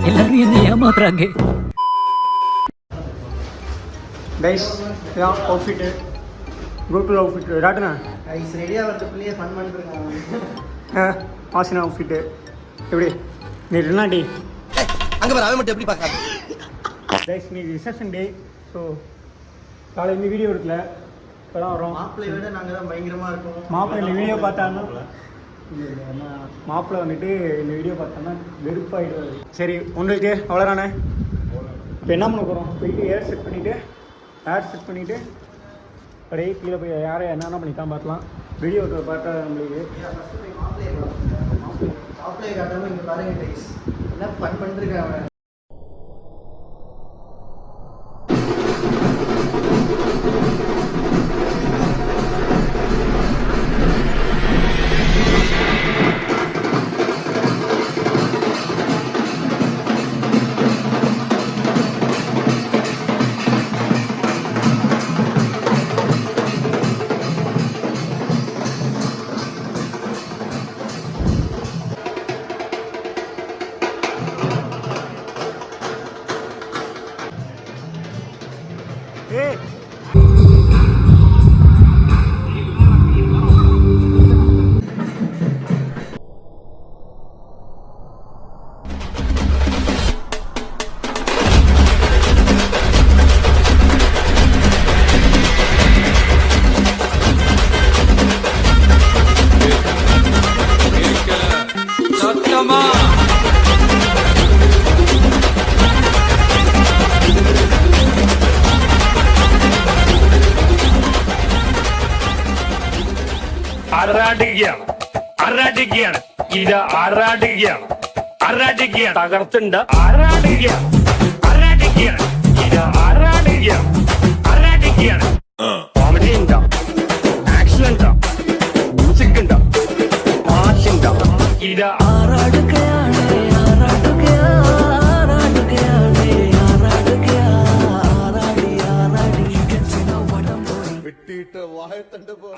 எல்லாரும் என்ன ஏமாத்துறாங்க. கைஸ் இதான் அவுட்ஃபிட்டு, கோகுல் அவுட்ஃபிட் ராட்டுண்ணா. கைஸ் ரெடியாக வரதுக்குள்ளேயே ஃபன் பண்ணிருக்காங்க. ஆசினா அவுட்ஃபிட்டு எப்படி நீ ரெண்டாண்டி அங்கே வர அவன் மட்டும் எப்படி பார்க்காது. கைஸ் நீ ரிசப்ஷன் டே. ஸோ காலையில் இந்த வீடியோ எடுக்கல, இப்போ தான் வரோம். மாப்பிள்ளை விட நாங்கள் தான் பயங்கரமாக இருக்கோம். மாப்பிள்ளை இந்த வீடியோ பார்த்தாங்கன்னா மாப்பிள்ளை வந்துட்டு இந்த வீடியோ பார்த்தோன்னா வெறுப்பாயிடுவாரு. சரி உங்களுக்கு அவ்வளோதானே. இப்போ என்ன பண்ண போகிறோம், போயிட்டு ஏர் செட் பண்ணிவிட்டு அப்படியே கீழே போய் யாரை என்னென்ன பண்ணித்தான் பார்க்கலாம். வீடியோ பார்த்தா நம்மளுக்கு மாப்பிள்ளையை காட்டாமல் இங்கே பாருங்க கைஸ் என்ன ஃபன் பண்ணிருக்காங்க அவன். അറാടിക്കുകയാണ് ഇത് അറാടിക്കുകയാണ് തകർത്തുണ്ട് അറാടിക്കുകയാണ് ഇത് അറാടിക്കുകയാണ് കോമഡി ഉണ്ടോ, ആക്ഷൻ ഉണ്ടോ, മ്യൂസിക് ഉണ്ടോ, പാട്ട് ഉണ്ടോ, ഇത് വെട്ടിയിട്ട് വാഴത്തണ്ട് പോ.